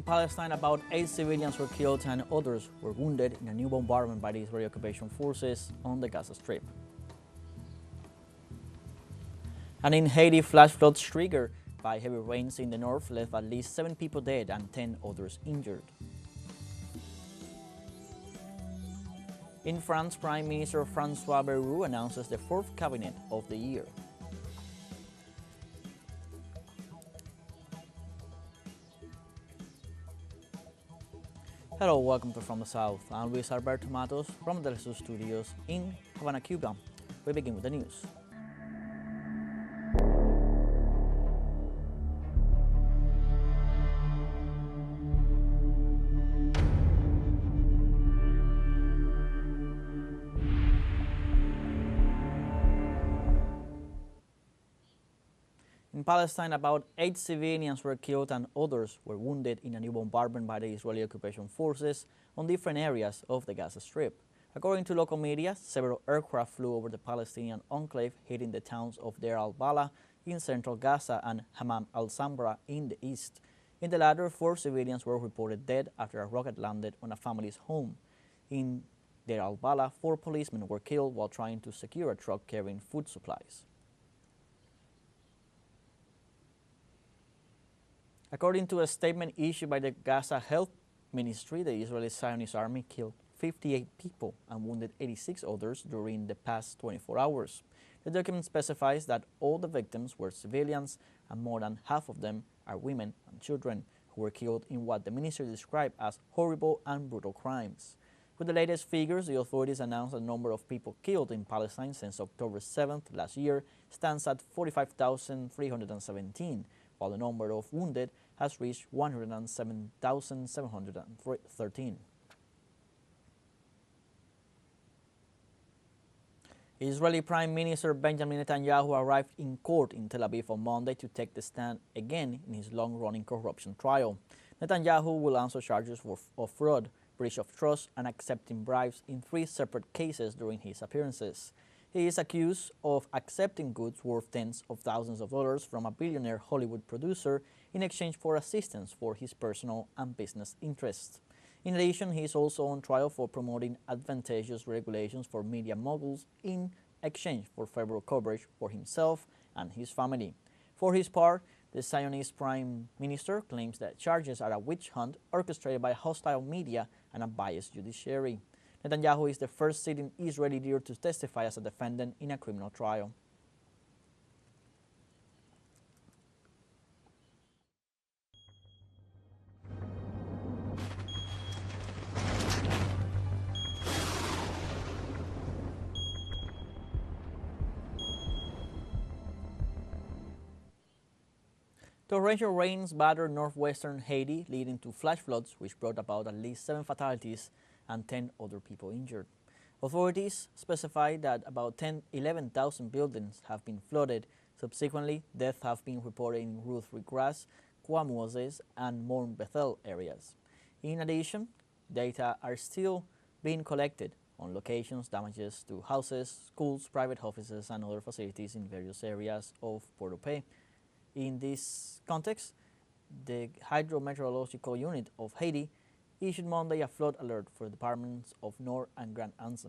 In Palestine, about 8 civilians were killed and others were wounded in a new bombardment by the Israeli occupation forces on the Gaza Strip. And in Haiti, flash floods triggered by heavy rains in the north left at least 7 people dead and 10 others injured. In France, Prime Minister François Bayrou announces the 4th cabinet of the year. Hello, welcome to From the South. I'm Luis Alberto Matos from the teleSUR studios in Havana, Cuba. We begin with the news. In Palestine, about 8 civilians were killed and others were wounded in a new bombardment by the Israeli occupation forces on different areas of the Gaza Strip. According to local media, several aircraft flew over the Palestinian enclave, hitting the towns of Deir al-Balah in central Gaza and Hammam al-Samra in the east. In the latter, 4 civilians were reported dead after a rocket landed on a family's home. In Deir al-Balah, 4 policemen were killed while trying to secure a truck carrying food supplies. According to a statement issued by the Gaza Health Ministry, the Israeli Zionist army killed 58 people and wounded 86 others during the past 24 hours. The document specifies that all the victims were civilians and more than half of them are women and children who were killed in what the ministry described as horrible and brutal crimes. With the latest figures, the authorities announced the number of people killed in Palestine since October 7th last year stands at 45,317, while the number of wounded has reached 107,713. Israeli Prime Minister Benjamin Netanyahu arrived in court in Tel Aviv on Monday to take the stand again in his long-running corruption trial. Netanyahu will answer charges of fraud, breach of trust, and accepting bribes in 3 separate cases during his appearances. He is accused of accepting goods worth tens of thousands of dollars from a billionaire Hollywood producer in exchange for assistance for his personal and business interests. In addition, he is also on trial for promoting advantageous regulations for media moguls in exchange for favorable coverage for himself and his family. For his part, the Zionist Prime Minister claims that charges are a witch hunt orchestrated by hostile media and a biased judiciary. Netanyahu is the first sitting Israeli leader to testify as a defendant in a criminal trial. Torrential rains battered northwestern Haiti, leading to flash floods which brought about at least 7 fatalities and 10 other people injured. Authorities specified that about 11,000 buildings have been flooded. Subsequently, deaths have been reported in Ruth Regras, Kwamoses, and Mount Bethel areas. In addition, data are still being collected on locations, damages to houses, schools, private offices, and other facilities in various areas of Port-au-Paix. In this context, the Hydrometeorological Unit of Haiti issued Monday a flood alert for the departments of Nord and Grand Anse.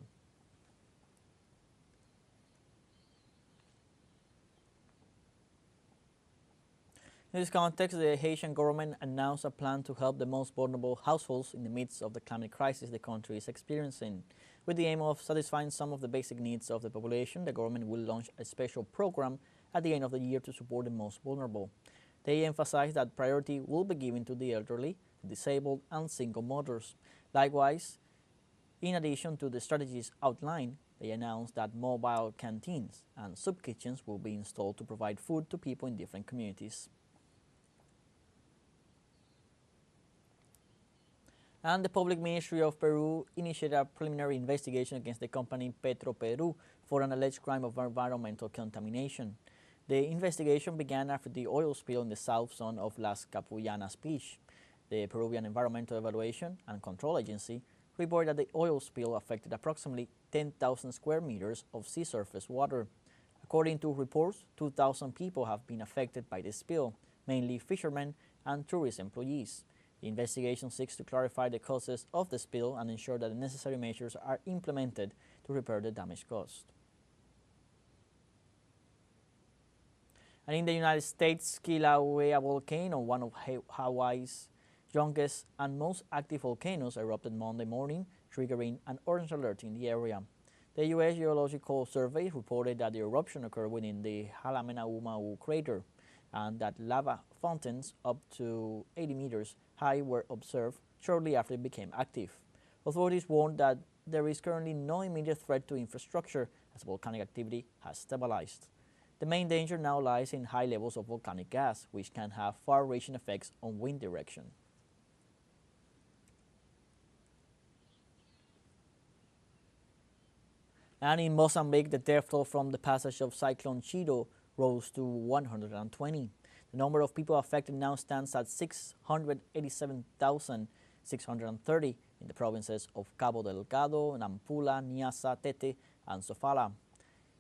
In this context, the Haitian government announced a plan to help the most vulnerable households in the midst of the climate crisis the country is experiencing. With the aim of satisfying some of the basic needs of the population, the government will launch a special program at the end of the year to support the most vulnerable. They emphasize that priority will be given to the elderly, the disabled, and single mothers. Likewise, in addition to the strategies outlined, they announced that mobile canteens and soup kitchens will be installed to provide food to people in different communities. And the Public Ministry of Peru initiated a preliminary investigation against the company Petroperú for an alleged crime of environmental contamination. The investigation began after the oil spill in the south zone of Las Capullanas Beach. The Peruvian Environmental Evaluation and Control Agency reported that the oil spill affected approximately 10,000 square meters of sea surface water. According to reports, 2,000 people have been affected by the spill, mainly fishermen and tourist employees. The investigation seeks to clarify the causes of the spill and ensure that the necessary measures are implemented to repair the damage caused. And in the United States, Kilauea volcano, one of Hawaii's youngest and most active volcanoes, erupted Monday morning, triggering an orange alert in the area. The U.S. Geological Survey reported that the eruption occurred within the Halamenaumau crater and that lava fountains up to 80 meters high were observed shortly after it became active. Authorities warned that there is currently no immediate threat to infrastructure as volcanic activity has stabilized. The main danger now lies in high levels of volcanic gas, which can have far-reaching effects on wind direction. And in Mozambique, the death toll from the passage of Cyclone Chido rose to 120. The number of people affected now stands at 687,630 in the provinces of Cabo Delgado, Nampula, Niassa, Tete, and Sofala.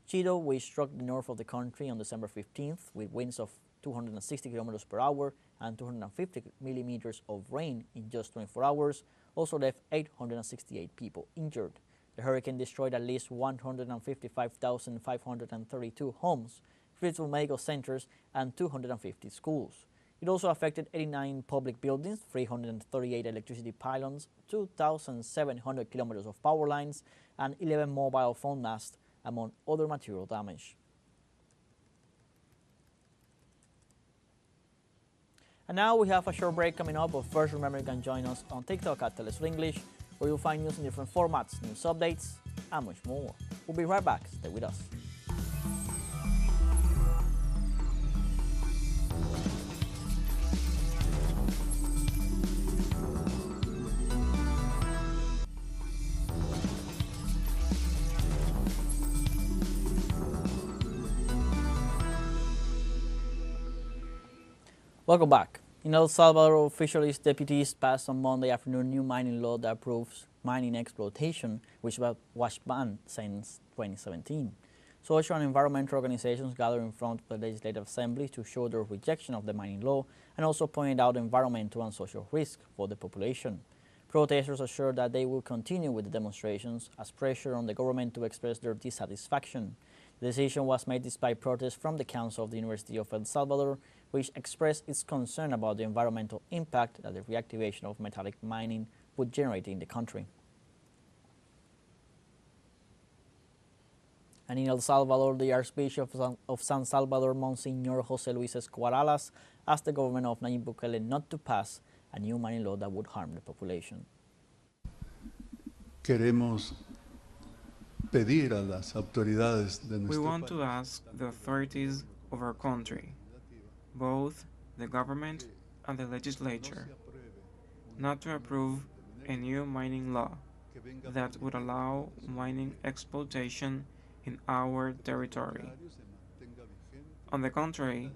Chido, which struck the north of the country on December 15th with winds of 260 kilometers per hour and 250 millimeters of rain in just 24 hours, also left 868 people injured. The hurricane destroyed at least 155,532 homes, 52 medical centers, and 250 schools. It also affected 89 public buildings, 338 electricity pylons, 2,700 kilometers of power lines, and 11 mobile phone masts, among other material damage. And now we have a short break coming up, but first remember you can join us on TikTok at teleSUR English, where you'll find news in different formats, news updates, and much more. We'll be right back. Stay with us. Welcome back. In El Salvador, officials deputies passed on Monday afternoon a new mining law that approves mining exploitation, which was banned since 2017. Social and environmental organizations gathered in front of the Legislative Assembly to show their rejection of the mining law and also pointed out environmental and social risks for the population. Protesters assured that they will continue with the demonstrations as pressure on the government to express their dissatisfaction. The decision was made despite protests from the Council of the University of El Salvador, which expressed its concern about the environmental impact that the reactivation of metallic mining would generate in the country. And in El Salvador, the Archbishop of San Salvador, Monsignor José Luis Escobar Alas, asked the government of Nayib Bukele not to pass a new mining law that would harm the population. Queremos pedir a las autoridades de nuestro país. We want to ask the authorities of our country, both the government and the legislature, not to approve a new mining law that would allow mining exploitation in our territory. On the contrary,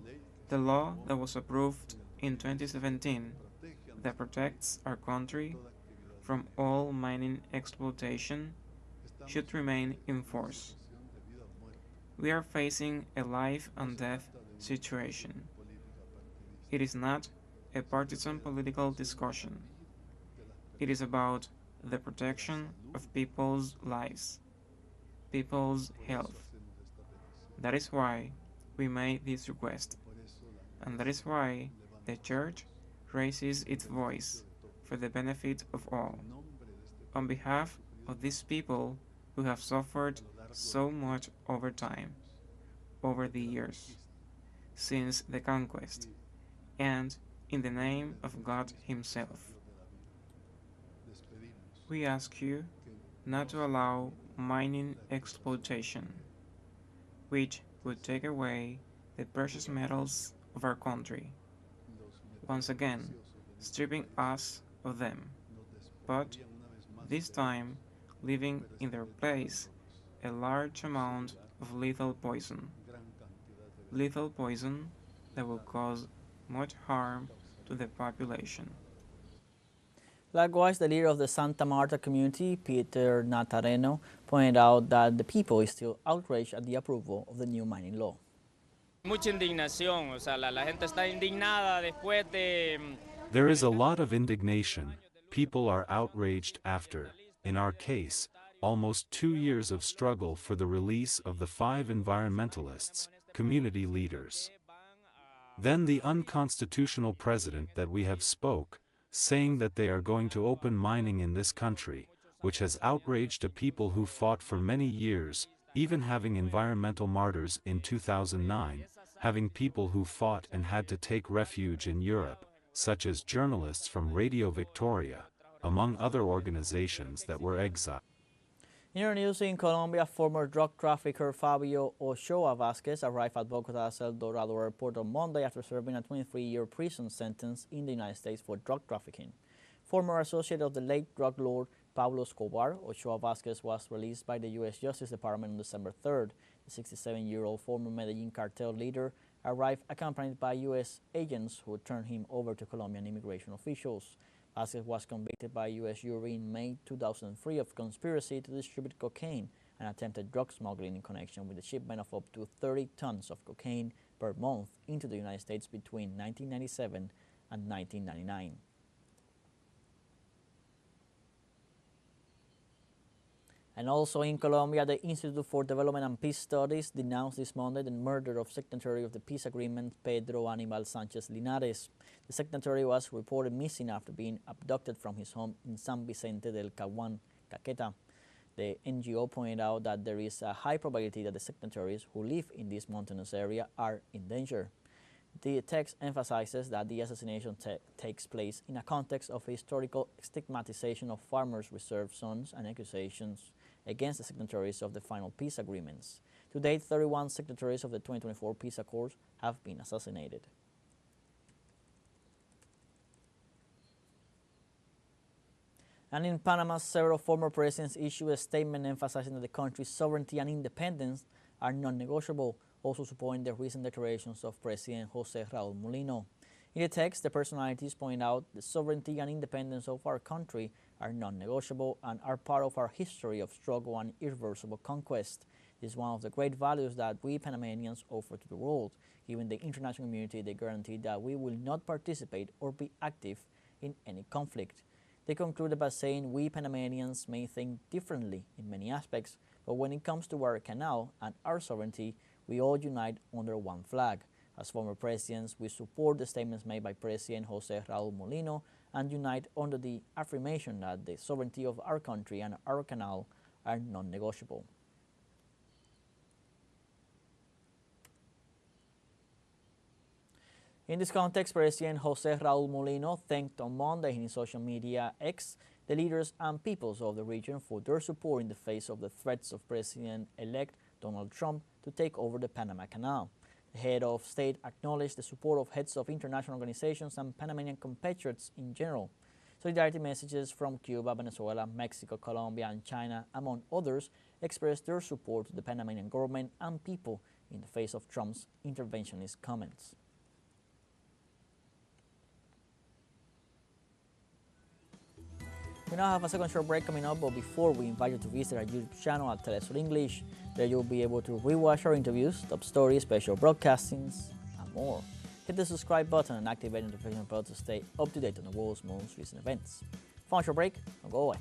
the law that was approved in 2017 that protects our country from all mining exploitation should remain in force. We are facing a life and death situation. It is not a partisan political discussion. It is about the protection of people's lives, people's health. That is why we made this request, and that is why the Church raises its voice for the benefit of all, on behalf of these people who have suffered so much over time, over the years, since the conquest, and in the name of God Himself. We ask you not to allow mining exploitation, which would take away the precious metals of our country, once again stripping us of them, but this time leaving in their place a large amount of lethal poison that will cause much harm to the population. Likewise, the leader of the Santa Marta community, Peter Natareno, pointed out that the people is still outraged at the approval of the new mining law. Mucha indignación, o sea, la gente está indignada después There is a lot of indignation. People are outraged after, in our case, almost 2 years of struggle for the release of the 5 environmentalists, community leaders. Then the unconstitutional president that we have spoke, saying that they are going to open mining in this country, which has outraged a people who fought for many years, even having environmental martyrs in 2009, having people who fought and had to take refuge in Europe, such as journalists from Radio Victoria, among other organizations that were exiled. In our news in Colombia, former drug trafficker Fabio Ochoa Vasquez arrived at Bogota's El Dorado airport on Monday after serving a 23-year prison sentence in the United States for drug trafficking. Former associate of the late drug lord Pablo Escobar, Ochoa Vasquez was released by the U.S. Justice Department on December 3rd. The 67-year-old former Medellin cartel leader arrived accompanied by U.S. agents who turned him over to Colombian immigration officials. Vasquez was convicted by a U.S. jury in May 2003 of conspiracy to distribute cocaine and attempted drug smuggling in connection with the shipment of up to 30 tons of cocaine per month into the United States between 1997 and 1999. And also in Colombia, the Institute for Development and Peace Studies denounced this Monday the murder of Signatory of the Peace Agreement Pedro Anibal Sanchez Linares. The signatory was reported missing after being abducted from his home in San Vicente del Caguán, Caqueta. The NGO pointed out that there is a high probability that the signatories who live in this mountainous area are in danger. The text emphasizes that the assassination takes place in a context of historical stigmatization of farmers' reserve zones and accusations against the signatories of the final peace agreements. To date, 31 signatories of the 2024 peace accords have been assassinated. And in Panama, several former presidents issued a statement emphasizing that the country's sovereignty and independence are non-negotiable, also supporting the recent declarations of President José Raúl Mulino. In the text, the personalities point out the sovereignty and independence of our country are non-negotiable and are part of our history of struggle and irreversible conquest. This is one of the great values that we Panamanians offer to the world, giving the international community the guarantee that we will not participate or be active in any conflict. They concluded by saying we Panamanians may think differently in many aspects, but when it comes to our canal and our sovereignty, we all unite under one flag. As former presidents, we support the statements made by President José Raúl Mulino and unite under the affirmation that the sovereignty of our country and our canal are non-negotiable. In this context, President José Raúl Mulino thanked on Monday in his social media X the leaders and peoples of the region for their support in the face of the threats of President-elect Donald Trump to take over the Panama Canal. The head of state acknowledged the support of heads of international organizations and Panamanian compatriots in general. Solidarity messages from Cuba, Venezuela, Mexico, Colombia, and China, among others, expressed their support to the Panamanian government and people in the face of Trump's interventionist comments. We now have a second short break coming up, but before we invite you to visit our YouTube channel at teleSUR English, there you'll be able to rewatch our interviews, top stories, special broadcastings, and more. Hit the subscribe button and activate the notification bell to stay up to date on the world's most recent events. Final short break, don't go away.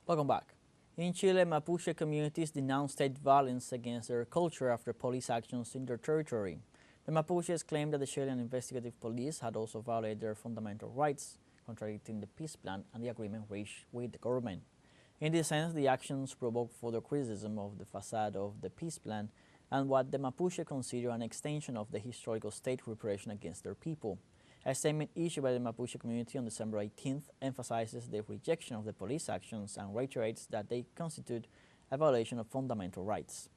Welcome back. In Chile, Mapuche communities denounced state violence against their culture after police actions in their territory. The Mapuches claimed that the Chilean investigative police had also violated their fundamental rights, contradicting the peace plan and the agreement reached with the government. In this sense, the actions provoked further criticism of the facade of the peace plan and what the Mapuche consider an extension of the historical state repression against their people. A statement issued by the Mapuche community on December 18th emphasizes the rejection of the police actions and reiterates that they constitute a violation of fundamental rights.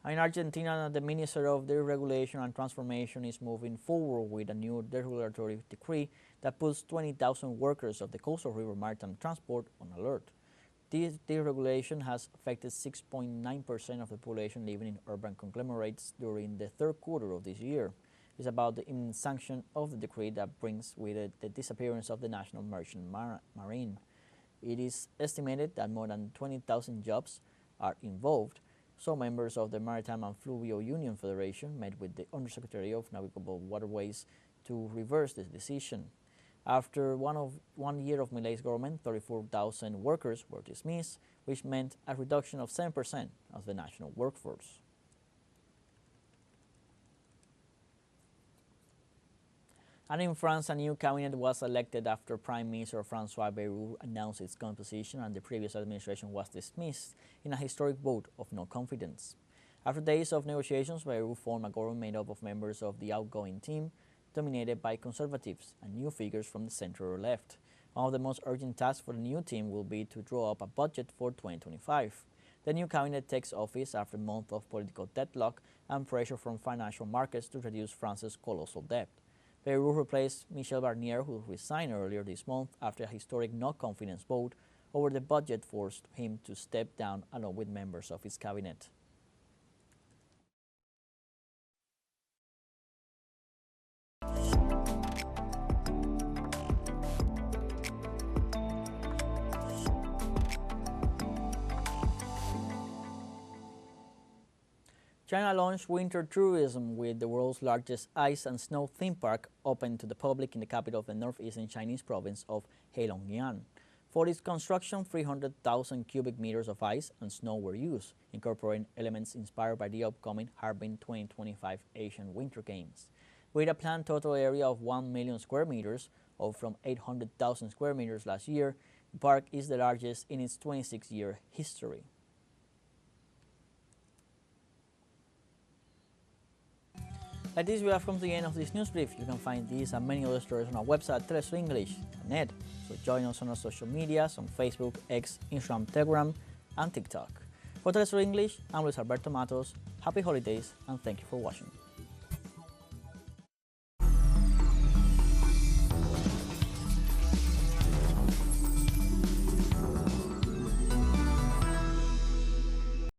In Argentina, the Minister of Deregulation and Transformation is moving forward with a new deregulatory decree that puts 20,000 workers of the coastal river maritime transport on alert. This deregulation has affected 6.9% of the population living in urban conglomerates during the third quarter of this year. It's about the imminent sanction of the decree that brings with it the disappearance of the National Merchant Marine. It is estimated that more than 20,000 jobs are involved. So members of the Maritime and Fluvial Union Federation met with the Undersecretary of Navigable Waterways to reverse this decision. After 1 year of Milei's government, 34,000 workers were dismissed, which meant a reduction of 7% of the national workforce. And in France, a new cabinet was elected after Prime Minister François Bayrou announced its composition and the previous administration was dismissed in a historic vote of no confidence. After days of negotiations, Bayrou formed a government made up of members of the outgoing team, dominated by conservatives and new figures from the center or left. One of the most urgent tasks for the new team will be to draw up a budget for 2025. The new cabinet takes office after a month of political deadlock and pressure from financial markets to reduce France's colossal debt. Bayrou replaced Michel Barnier, who resigned earlier this month after a historic no-confidence vote over the budget forced him to step down along with members of his cabinet. China launched winter tourism with the world's largest ice and snow theme park open to the public in the capital of the northeastern Chinese province of Heilongjiang. For its construction, 300,000 cubic meters of ice and snow were used, incorporating elements inspired by the upcoming Harbin 2025 Asian Winter Games. With a planned total area of 1 million square meters, up from 800,000 square meters last year, the park is the largest in its 26-year history. Like this, we have come to the end of this news brief. You can find these and many other stories on our website, telesurenglish.net. So join us on our social medias on Facebook, X, Instagram, Telegram, and TikTok. For TeleSUR English, I'm Luis Alberto Matos. Happy holidays, and thank you for watching.